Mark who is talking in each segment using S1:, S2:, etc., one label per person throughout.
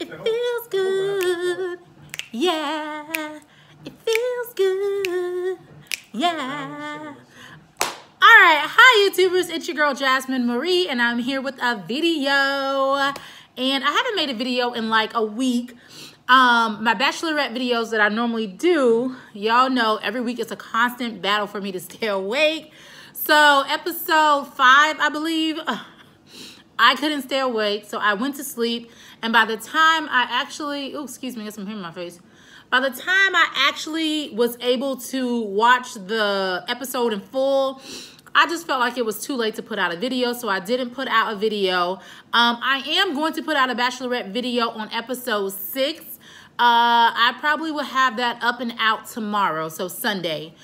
S1: It feels good. Yeah. It feels good. Yeah. All right. Hi, YouTubers. It's your girl, Jasmine Marie, and I'm here with a video. And I haven't made a video in like a week. My bachelorette videos that I normally do, y'all know every week it's a constant battle for me to stay awake. So episode 5, I believe, I couldn't stay awake, so I went to sleep. And by the time I actually, oh, excuse me, I got some hair in my face. By the time I actually was able to watch the episode in full, I just felt like it was too late to put out a video, so I didn't put out a video. I am going to put out a bachelorette video on episode 6. I probably will have that up and out tomorrow, so Sunday,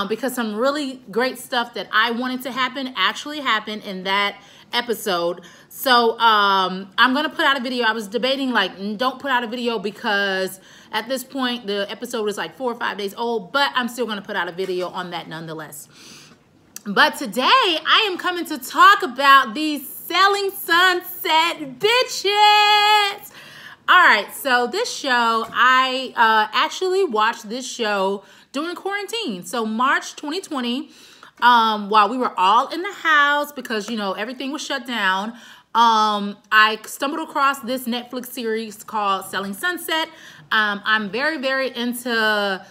S1: because some really great stuff that I wanted to happen actually happened in that episode. So I'm gonna put out a video. I was debating like, don't put out a video because at this point the episode is like 4 or 5 days old, but I'm still gonna put out a video on that nonetheless. But today I am coming to talk about these Selling Sunset bitches. All right, so this show, I actually watched this show during quarantine. So March 2020, while we were all in the house because, you know, everything was shut down, I stumbled across this Netflix series called Selling Sunset. I'm very, very into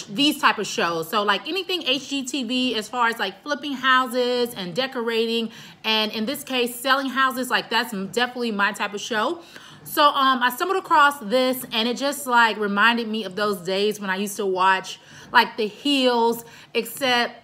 S1: these type of shows. So like anything HGTV as far as like flipping houses and decorating. And in this case, selling houses, like that's definitely my type of show. So I stumbled across this and it just like reminded me of those days when I used to watch like The Hills, except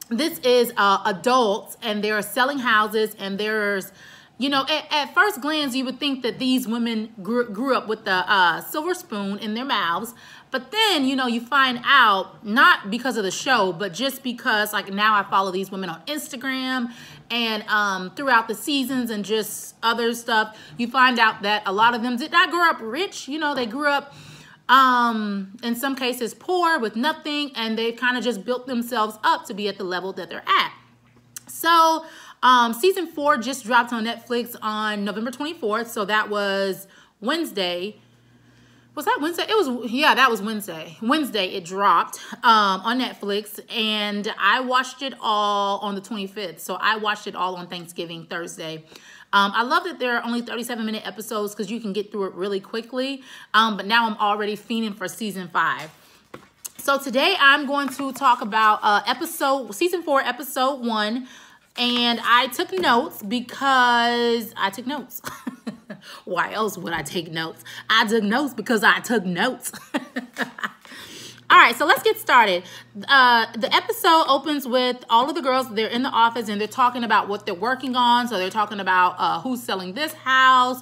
S1: this is adults and they're selling houses, and there's, you know, at first glance you would think that these women grew up with the silver spoon in their mouths, but then, you know, you find out, not because of the show, but just because like now I follow these women on Instagram and throughout the seasons and just other stuff, you find out that a lot of them did not grow up rich. You know, they grew up in some cases poor with nothing, and they've kind of just built themselves up to be at the level that they're at. So season 4 just dropped on Netflix on November 24th. So that was Wednesday. Was that Wednesday? It was, yeah, that was Wednesday. Wednesday it dropped on Netflix, and I watched it all on the 25th. So I watched it all on Thanksgiving Thursday. I love that there are only 37-minute episodes because you can get through it really quickly. But now I'm already fiending for season 5. So today I'm going to talk about season 4, episode 1. And I took notes because I took notes. Why else would I take notes? I took notes because I took notes. All right, so let's get started. The episode opens with all of the girls. They're in the office and they're talking about what they're working on. So they're talking about who's selling this house.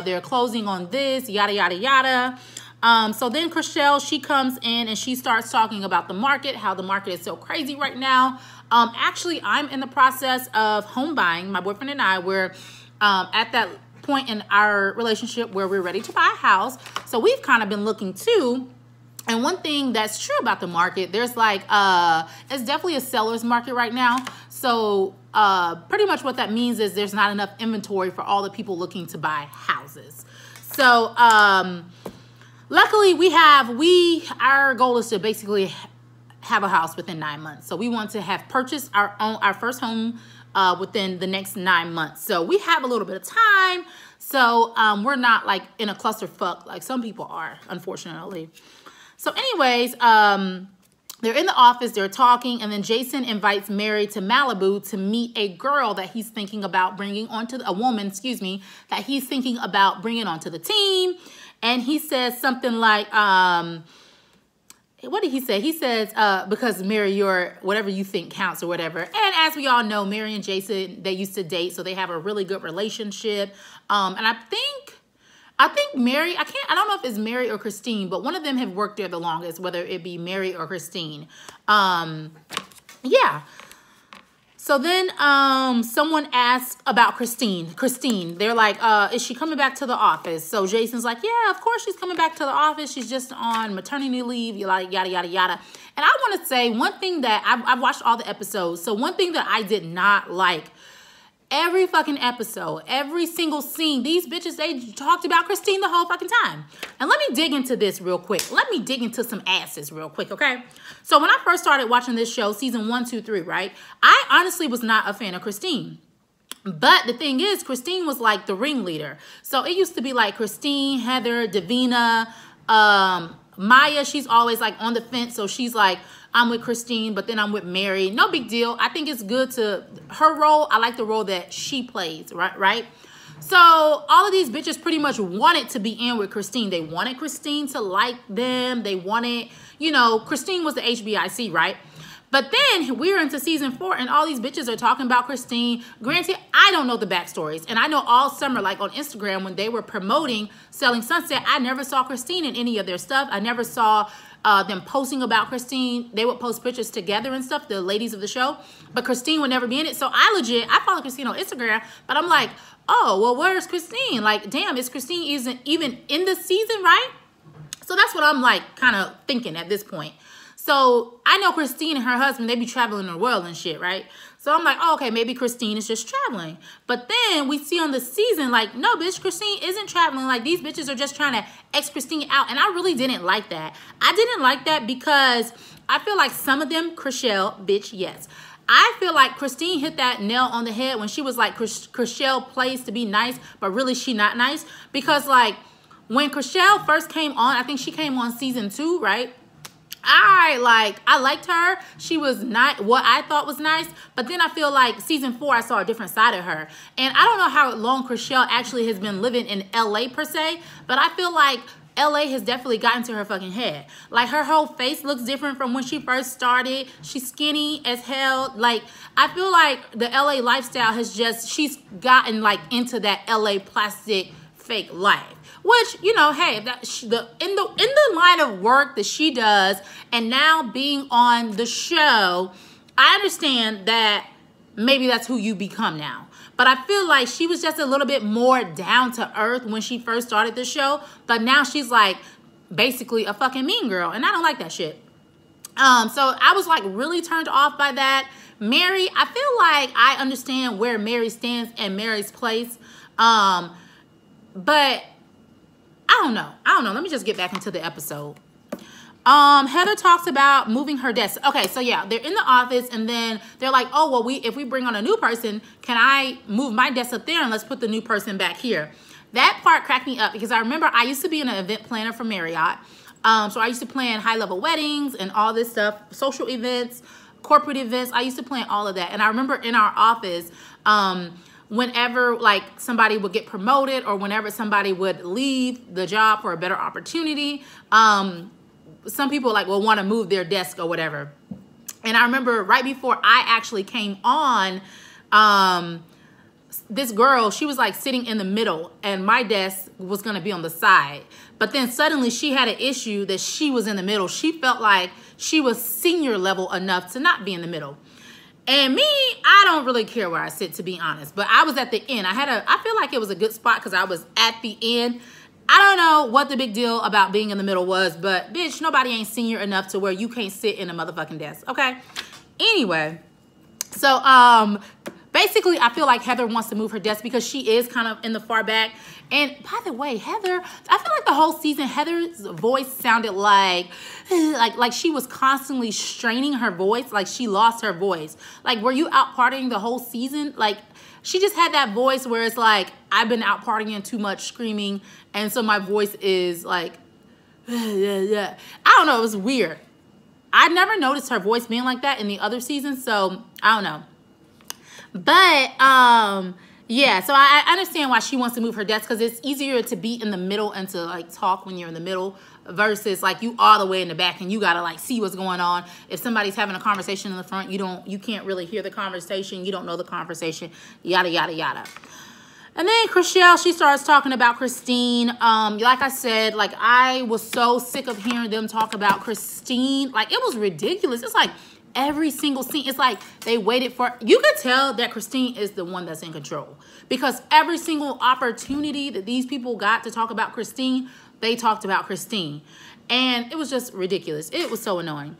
S1: They're closing on this, yada, yada, yada. So then Chrishell, she comes in and she starts talking about the market, how the market is so crazy right now. Actually, I'm in the process of home buying. My boyfriend and I, we're at that point in our relationship where we're ready to buy a house. So we've kind of been looking too. And one thing that's true about the market, there's like, it's definitely a seller's market right now. So pretty much what that means is there's not enough inventory for all the people looking to buy houses. So luckily our goal is to basically have a house within 9 months. So we want to have purchased our first home within the next 9 months. So we have a little bit of time. So we're not like in a clusterfuck like some people are, unfortunately. So anyways, they're in the office, they're talking, and then Jason invites Mary to Malibu to meet a girl that he's thinking about bringing onto a woman, excuse me, that he's thinking about bringing onto the team. And he says something like, what did he say? He says, because Mary, you're whatever you think counts or whatever. And as we all know, Mary and Jason, they used to date, so they have a really good relationship. And I think Mary, I don't know if it's Mary or Christine, but one of them have worked there the longest, whether it be Mary or Christine. Yeah. So then someone asked about Christine. They're like, is she coming back to the office? So Jason's like, yeah, of course she's coming back to the office. She's just on maternity leave, yada, yada, yada. And I want to say one thing that I've watched all the episodes. So one thing that I did not like every fucking episode, every single scene, these bitches, they talked about Christine the whole fucking time. And let me dig into this real quick. Let me dig into some asses real quick, okay? So when I first started watching this show, season 1, 2, 3, right? I honestly was not a fan of Christine. But the thing is, Christine was like the ringleader. So it used to be like Christine, Heather, Davina, Maya, she's always like on the fence. So she's like, I'm with Christine, but then I'm with Mary. No big deal. I think it's good to her role. I like the role that she plays, right? So all of these bitches pretty much wanted to be in with Christine. They wanted Christine to like them. They wanted, you know, Christine was the HBIC, right? But then we're into season 4 and all these bitches are talking about Christine. Granted, I don't know the backstories. And I know all summer, like on Instagram, when they were promoting Selling Sunset, I never saw Christine in any of their stuff. I never saw them posting about Christine. They would post pictures together and stuff, the ladies of the show. But Christine would never be in it. So I follow Christine on Instagram. But I'm like, oh, well, where's Christine? Like, damn, is Christine isn't even in the season, right? So that's what I'm like kind of thinking at this point. So I know Christine and her husband, they be traveling the world and shit, right? So I'm like, oh, okay, maybe Christine is just traveling. But then we see on the season, like, no, bitch, Christine isn't traveling. Like, these bitches are just trying to X Christine out. And I really didn't like that. I didn't like that because I feel like some of them, Chrishell, bitch, yes. I feel like Christine hit that nail on the head when she was like, Chrishell plays to be nice, but really she not nice. Because, like, when Chrishell first came on, I think she came on season 2, right? I liked her. She was not what I thought was nice. But then I feel like season 4, I saw a different side of her. And I don't know how long Chrishell actually has been living in LA per se, but I feel like LA has definitely gotten to her fucking head. Like, her whole face looks different from when she first started. She's skinny as hell. Like, I feel like the LA lifestyle has just, she's gotten like into that LA plastic fake life. Which, you know, hey, that in the line of work that she does, and now being on the show, I understand that maybe that's who you become now. But I feel like she was just a little bit more down to earth when she first started the show. But now she's like basically a fucking mean girl, and I don't like that shit. So I was like really turned off by that. Mary, I feel like I understand where Mary stands and Mary's place. But I don't know. Let me just get back into the episode. Heather talks about moving her desk. Okay, so yeah, they're in the office and then they're like, oh, well, if we bring on a new person, can I move my desk up there and let's put the new person back here? That part cracked me up because I remember I used to be an event planner for Marriott. So I used to plan high-level weddings and all this stuff, social events, corporate events. I used to plan all of that. And I remember in our office, whenever like somebody would get promoted or whenever somebody would leave the job for a better opportunity, some people like will want to move their desk or whatever. And I remember right before I actually came on, this girl, she was like sitting in the middle and my desk was going to be on the side. But then suddenly she had an issue that she was in the middle. She felt like she was senior level enough to not be in the middle. And me, I don't really care where I sit, to be honest. But I was at the end. I feel like it was a good spot because I was at the end. I don't know what the big deal about being in the middle was, but bitch, nobody ain't senior enough to where you can't sit in a motherfucking desk, okay? Anyway, so basically I feel like Heather wants to move her desk because she is kind of in the far back. And by the way, Heather, I feel like the whole season, Heather's voice sounded like she was constantly straining her voice, like she lost her voice. Like, were you out partying the whole season? Like, she just had that voice where it's like, I've been out partying too much, screaming, and so my voice is like, I don't know, it was weird. I never noticed her voice being like that in the other seasons, so I don't know. But, yeah, so I understand why she wants to move her desk because it's easier to be in the middle and to like talk when you're in the middle versus like you all the way in the back and you gotta like see what's going on. If somebody's having a conversation in the front, you can't really hear the conversation. You don't know the conversation, yada, yada, yada. And then Chrishell, she starts talking about Christine. Like I said, like I was so sick of hearing them talk about Christine. Like it was ridiculous. It's like every single scene, it's like they waited for, you could tell that Christine is the one that's in control because every single opportunity that these people got to talk about Christine, they talked about Christine. And it was just ridiculous. It was so annoying.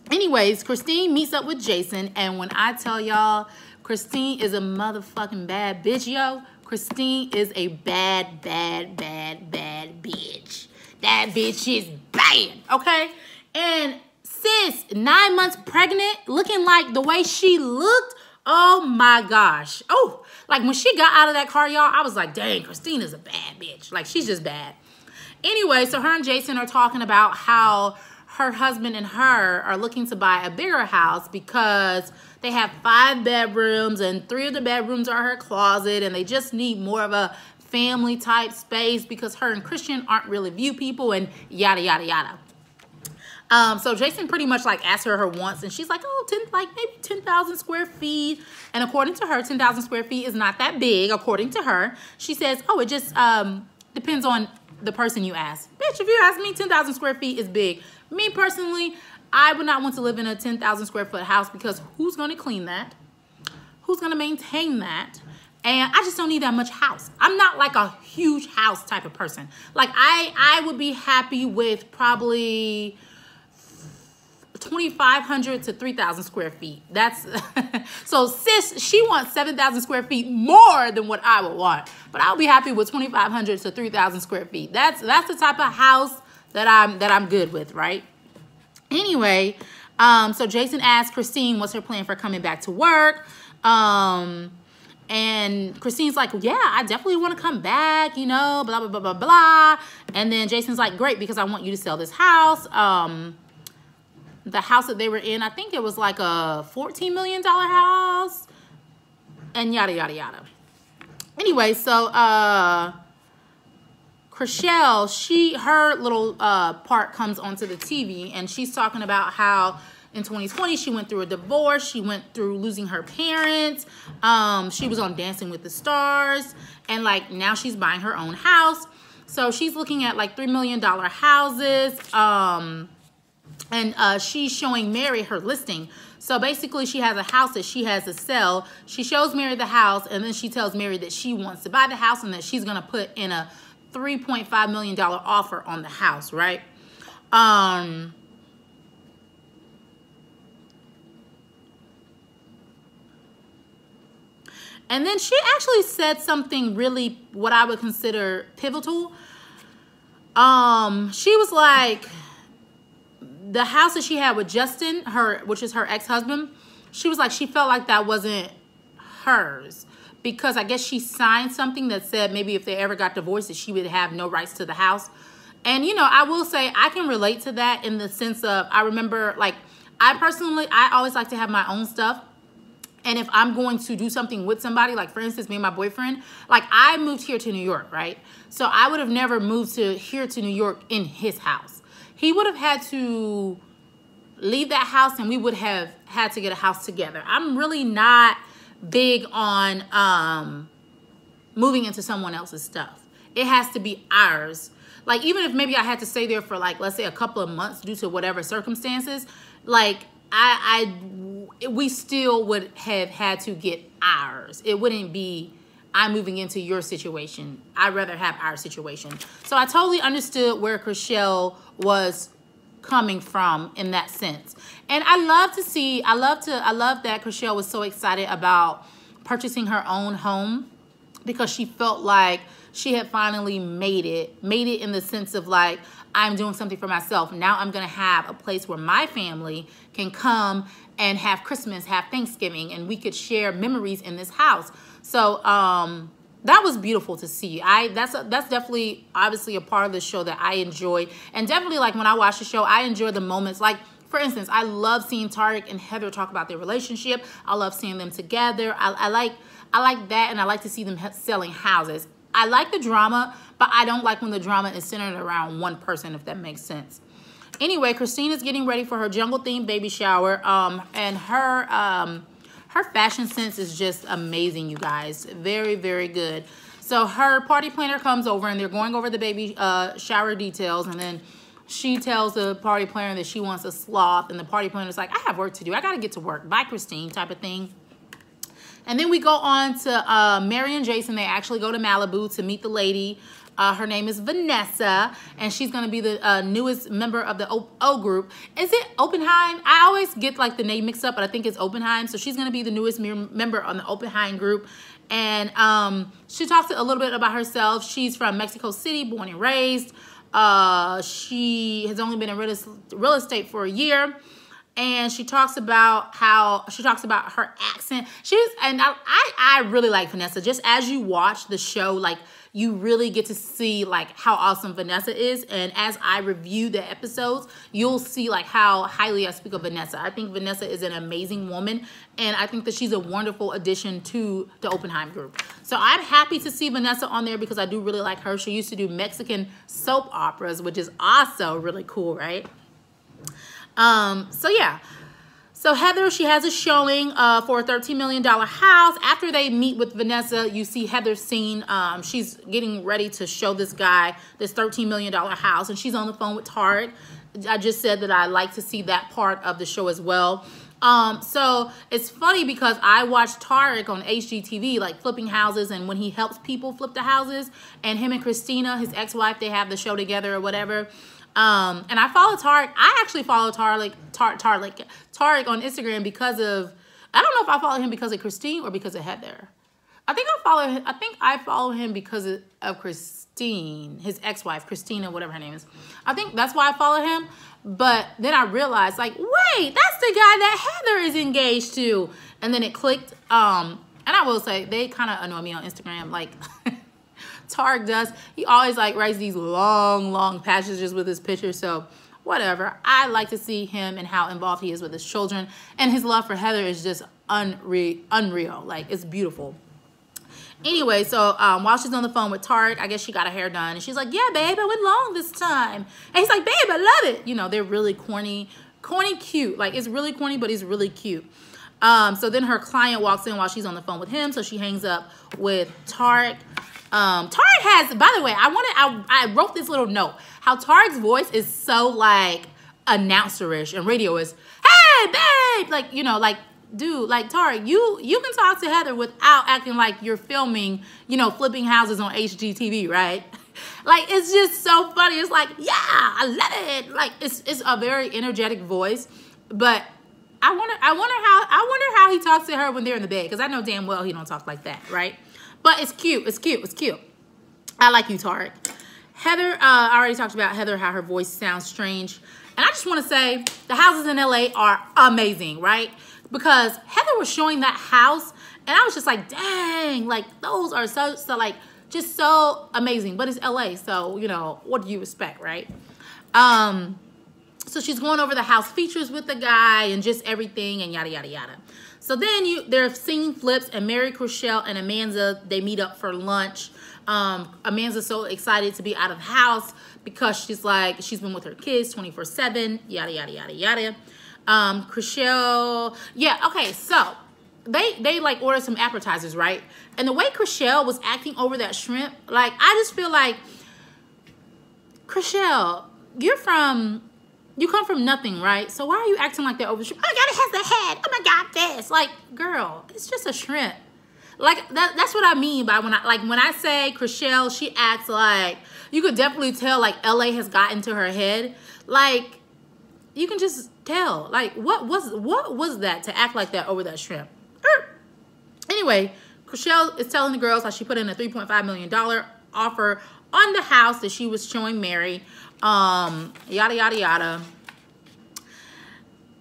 S1: Anyways, Christine meets up with Jason. And when I tell y'all, Christine is a motherfucking bad bitch, yo. Christine is a bad, bad, bad, bad bitch. That bitch is bad, okay? And sis, 9 months pregnant, looking like the way she looked, oh my gosh. Oh, like when she got out of that car, y'all, I was like, dang, Christine is a bad bitch. Like, she's just bad. Anyway, so her and Jason are talking about how her husband and her are looking to buy a bigger house because they have 5 bedrooms and 3 of the bedrooms are her closet, and they just need more of a family type space because her and Christian aren't really view people and yada, yada, yada. So Jason pretty much like asked her wants, and she's like, oh, maybe 10,000 square feet. And according to her, 10,000 square feet is not that big, according to her. She says, oh, it just depends on the person you ask. Bitch, if you ask me, 10,000 square feet is big. Me personally, I would not want to live in a 10,000 square foot house because who's going to clean that? Who's going to maintain that? And I just don't need that much house. I'm not like a huge house type of person. Like I would be happy with probably 2,500 to 3,000 square feet. That's so sis, she wants 7,000 square feet more than what I would want, but I'll be happy with 2,500 to 3,000 square feet. That's the type of house that I'm good with, right? Anyway, so Jason asked Christine what's her plan for coming back to work. And Christine's like, yeah, I definitely want to come back, you know, blah, blah, blah, blah, blah. And then Jason's like, great, because I want you to sell this house. The house that they were in, I think it was like a $14 million house, and yada, yada, yada. Anyway, so Chrishell, her little part comes onto the TV, and she's talking about how in 2020 she went through a divorce. She went through losing her parents. She was on Dancing with the Stars, and like now she's buying her own house. So she's looking at like $3 million houses. And she's showing Mary her listing. So basically she has a house that she has to sell. She shows Mary the house, and then she tells Mary that she wants to buy the house and that she's going to put in a $3.5 million offer on the house, right? And then she actually said something really what I would consider pivotal. She was like, the house that she had with Justin, which is her ex-husband, she was like, she felt like that wasn't hers because I guess she signed something that said maybe if they ever got divorced that she would have no rights to the house. And, you know, I will say I can relate to that in the sense of, I remember, like, I always like to have my own stuff. And if I'm going to do something with somebody, like, for instance, me and my boyfriend, like, I moved here to New York, right? So I would have never moved here to New York in his house. He would have had to leave that house, and we would have had to get a house together. I'm really not big on moving into someone else's stuff. It has to be ours. Like, even if maybe I had to stay there for, like, let's say a couple of months due to whatever circumstances, like, we still would have had to get ours. It wouldn't be, I'm moving into your situation. I'd rather have our situation. So I totally understood where Chrishell was coming from in that sense. And I love that Chrishell was so excited about purchasing her own home because she felt like she had finally made it in the sense of like, I'm doing something for myself. Now I'm going to have a place where my family can come and have Christmas, have Thanksgiving, and we could share memories in this house. So that was beautiful to see. That's definitely obviously a part of the show that I enjoy. And definitely, like, when I watch the show, I enjoy the moments. Like, for instance, I love seeing Tariq and Heather talk about their relationship. I love seeing them together. I like that, and I like to see them selling houses. I like the drama, but I don't like when the drama is centered around one person, if that makes sense. Anyway, Christine is getting ready for her jungle-themed baby shower, and her fashion sense is just amazing, you guys. Very, very good. So her party planner comes over, and they're going over the baby shower details, and then she tells the party planner that she wants a sloth, and the party planner's like, I have work to do. I got to get to work. Bye, Christine, type of thing. And then we go on to Mary and Jason. They actually go to Malibu to meet the lady. Her name is Vanessa, and she's going to be the newest member of the O group. Is it Oppenheim? I always get like the name mixed up, but I think it's Oppenheim. So she's going to be the newest member on the Oppenheim group. And she talks a little bit about herself. She's from Mexico City, born and raised. She has only been in real estate for a year. And she talks about her accent. I really like Vanessa. Just as you watch the show, like, you really get to see like how awesome Vanessa is. And as I review the episodes, you'll see like how highly I speak of Vanessa. I think Vanessa is an amazing woman, and I think that she's a wonderful addition to the Oppenheim group. So I'm happy to see Vanessa on there because I do really like her. She used to do Mexican soap operas, which is also really cool, right? So yeah. So Heather, she has a showing for a $13 million house. After they meet with Vanessa, you see Heather scene. She's getting ready to show this guy this $13 million house, and she's on the phone with Tarek. I just said that I like to see that part of the show as well. So it's funny because I watched Tarek on HGTV, like flipping houses, and when he helps people flip the houses, and him and Christina, his ex-wife, they have the show together or whatever. And I follow Tarek. I actually follow Tarek on Instagram because of, I don't know if I follow him because of Christine or because of Heather. I think I follow him because of Christine, his ex-wife, Christina, whatever her name is. I think that's why I follow him. But then I realized, like, wait, that's the guy that Heather is engaged to. And then it clicked. And I will say, they kind of annoy me on Instagram, like Tarek does. He always like writes these long passages with his pictures. So whatever. I like to see him and how involved he is with his children. And his love for Heather is just unreal. Like, it's beautiful. Anyway, so while she's on the phone with Tarek, I guess she got her hair done. And she's like, yeah, babe, I went long this time. And he's like, babe, I love it. You know, they're really corny, cute. Like, it's really corny, but he's really cute. So then her client walks in while she's on the phone with him. So she hangs up with Tarek. Tarek has, by the way, I wrote this little note. How Tarek's voice is so like announcerish and radio is, hey, babe, like, you know, like, dude, like, Tarek, you can talk to Heather without acting like you're filming, you know, flipping houses on HGTV, right? Like, it's just so funny. It's like, yeah, I love it. Like, it's a very energetic voice, but I wonder how he talks to her when they're in the bed, because I know damn well he don't talk like that, right? But it's cute. It's cute. It's cute. I like you, Tarek. Heather, I already talked about Heather, how her voice sounds strange. And I just want to say the houses in LA are amazing, right? Because Heather was showing that house, and I was just like, dang, like, those are so like, just so amazing. But it's LA, so, you know, what do you expect, right? So she's going over the house features with the guy and just everything and yada, yada, yada. So then they're seeing flips, and Mary, Chrishell, and Amanda, they meet up for lunch. Amanda's so excited to be out of the house because she's like, she's been with her kids 24/7, yada, yada, yada, yada. Chrishell, yeah, okay, so they like ordered some appetizers, right? And the way Chrishell was acting over that shrimp, like, I just feel like, Chrishell, you come from nothing, right? So why are you acting like that over shrimp? Oh my God, it has the head. Oh my God, this. Like, girl, it's just a shrimp. Like, that's what I mean by when I say Chrishell, she acts like, you could definitely tell, like, LA has gotten to her head. Like, you can just tell. Like, what was that to act like that over that shrimp? Anyway, Chrishell is telling the girls how she put in a $3.5 million offer on the house that she was showing Mary. Yada, yada, yada.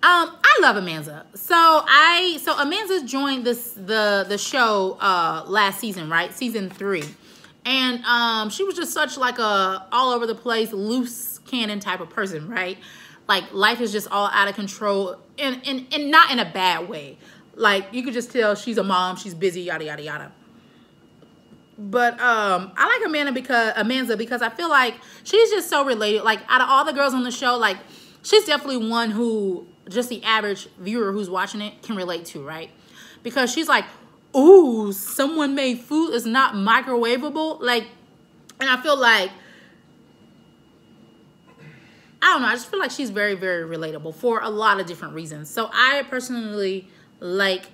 S1: I love Amanda. So Amanda joined the show last season, right? Season 3. And she was just such like a all over the place, loose cannon type of person, right? Like, life is just all out of control and not in a bad way. Like, you could just tell she's a mom, she's busy, yada, yada, yada. But I like Amanda because I feel like she's just so related. Like, out of all the girls on the show, like, she's definitely one who just the average viewer who's watching it can relate to, right? Because she's like, ooh, someone made food is not microwavable. Like, and I feel like, I don't know, I just feel like she's very, very relatable for a lot of different reasons. So I personally like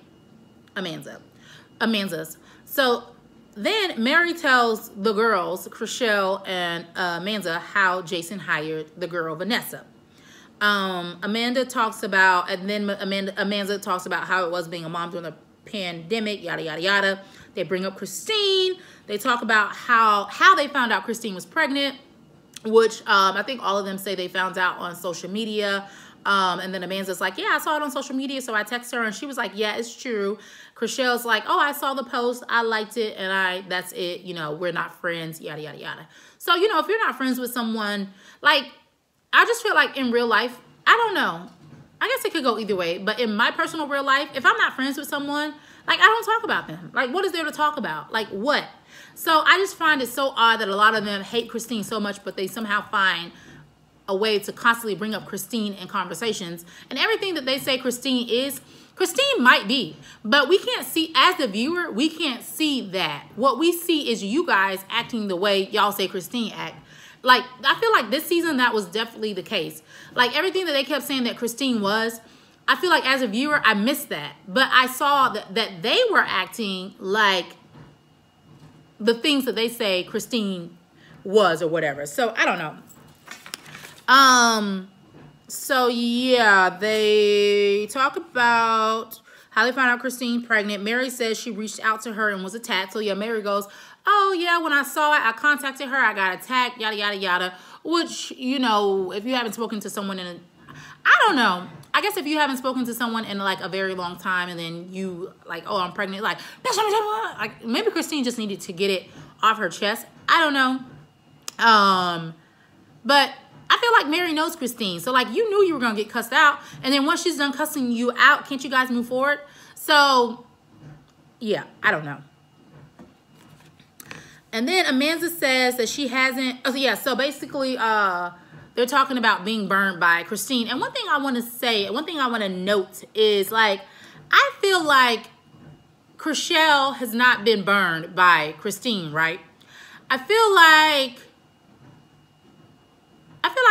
S1: Amanda's. So then Mary tells the girls, Chrishell and Amanda, how Jason hired the girl, Vanessa. Amanda talks about, and then Amanda talks about how it was being a mom during the pandemic, yada, yada, yada. They bring up Christine. They talk about how they found out Christine was pregnant, which I think all of them say they found out on social media. And then Amanda's like, yeah, I saw it on social media, so I texted her, and she was like, yeah, it's true. Chrishell's like, oh, I saw the post, I liked it, and that's it, you know, we're not friends, yada, yada, yada. So, you know, if you're not friends with someone, like, I just feel like in real life, I don't know. I guess it could go either way, but in my personal real life, if I'm not friends with someone, like, I don't talk about them. Like, what is there to talk about? Like, what? So I just find it so odd that a lot of them hate Christine so much, but they somehow find a way to constantly bring up Christine in conversations. And everything that they say Christine is, Christine might be, but we can't see, as the viewer, we can't see that. What we see is you guys acting the way y'all say Christine act. Like, I feel like this season that was definitely the case. Like, everything that they kept saying that Christine was, I feel like as a viewer, I missed that. But I saw that they were acting like the things that they say Christine was or whatever. So, I don't know. So yeah, they talk about how they found out Christine pregnant. Mary says she reached out to her and was attacked. So yeah, Mary goes, oh yeah, when I saw it, I contacted her, I got attacked, yada, yada, yada. Which, you know, if you haven't spoken to someone in I don't know. I guess if you haven't spoken to someone in like a very long time and then you like, oh, I'm pregnant, like maybe Christine just needed to get it off her chest. I don't know. But I feel like Mary knows Christine. So, like, you knew you were going to get cussed out. And then once she's done cussing you out, can't you guys move forward? So, yeah, I don't know. And then Amanda says that she hasn't... Oh, yeah, so basically, they're talking about being burned by Christine. And one thing I want to say, one thing I want to note is, like, I feel like Chrishell has not been burned by Christine, right? I feel like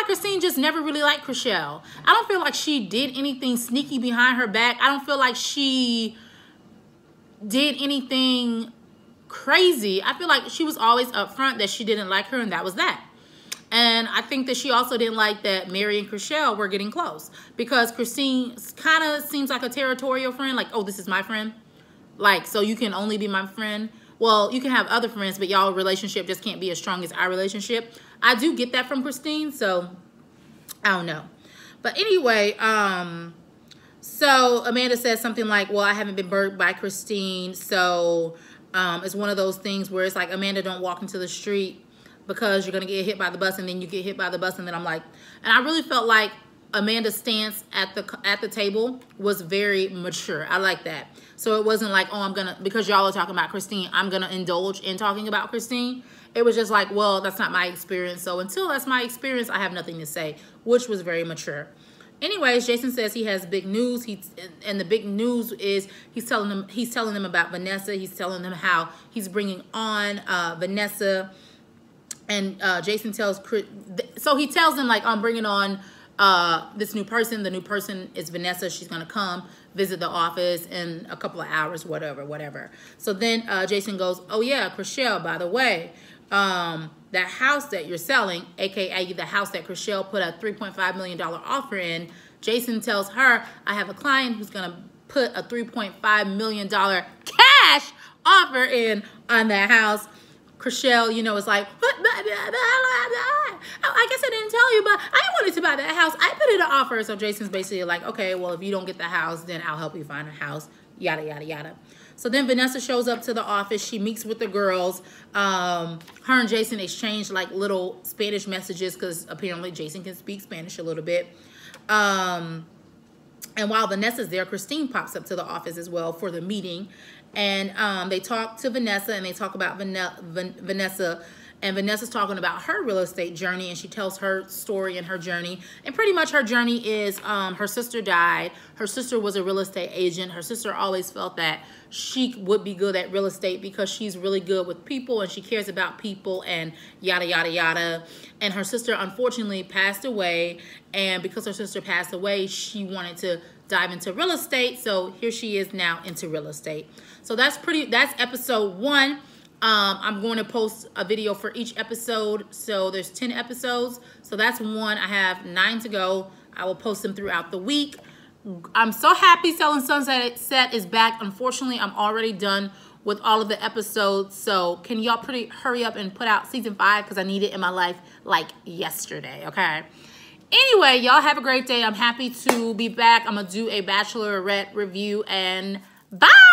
S1: Christine just never really liked Chrishell. I don't feel like she did anything sneaky behind her back. I don't feel like she did anything crazy. I feel like she was always upfront that she didn't like her, and that was that. And I think that she also didn't like that Mary and Chrishell were getting close, because Christine kind of seems like a territorial friend, like, oh, this is my friend. Like, so you can only be my friend. Well, you can have other friends, but y'all relationship just can't be as strong as our relationship. I do get that from Christine, so I don't know. But anyway, so Amanda says something like, well, I haven't been burned by Christine, so it's one of those things where it's like, Amanda, don't walk into the street because you're going to get hit by the bus, and then you get hit by the bus, and then I'm like, and I really felt like Amanda's stance at the table was very mature. I like that. So it wasn't like, oh, I'm going to, because y'all are talking about Christine, I'm going to indulge in talking about Christine. It was just like, well, that's not my experience. So until that's my experience, I have nothing to say, which was very mature. Anyways, Jason says he has big news. And the big news is he's telling them about Vanessa. He's telling them how he's bringing on Vanessa. And Jason tells Chris, so he tells them, like, I'm bringing on this new person. The new person is Vanessa. She's going to come visit the office in a couple of hours, whatever. So then Jason goes, oh yeah, Chrishell, by the way, that house that you're selling, aka the house that Chrishell put a $3.5 million offer in, Jason tells her, I have a client who's going to put a $3.5 million cash offer in on that house. Chrishell, you know, is like, what? I guess I didn't tell you, but I wanted to buy that house. I put in an offer. So Jason's basically like, okay, well, if you don't get the house, then I'll help you find a house, yada, yada, yada. So then Vanessa shows up to the office. She meets with the girls. Her and Jason exchange like little Spanish messages because apparently Jason can speak Spanish a little bit. And while Vanessa's there, Christine pops up to the office as well for the meeting. And they talk to Vanessa, and they talk about Vanessa. And Vanessa's talking about her real estate journey, and she tells her story and her journey. And pretty much her journey is her sister died. Her sister was a real estate agent. Her sister always felt that she would be good at real estate because she's really good with people and she cares about people and yada, yada, yada. And her sister unfortunately passed away. And because her sister passed away, she wanted to dive into real estate. So here she is now into real estate. So that's episode 1. I'm going to post a video for each episode. So there's 10 episodes. So that's one. I have 9 to go. I will post them throughout the week. I'm so happy Selling Sunset is back. Unfortunately, I'm already done with all of the episodes. So can y'all hurry up and put out season 5 because I need it in my life like yesterday, okay? Anyway, y'all have a great day. I'm happy to be back. I'm going to do a Bachelorette review and bye!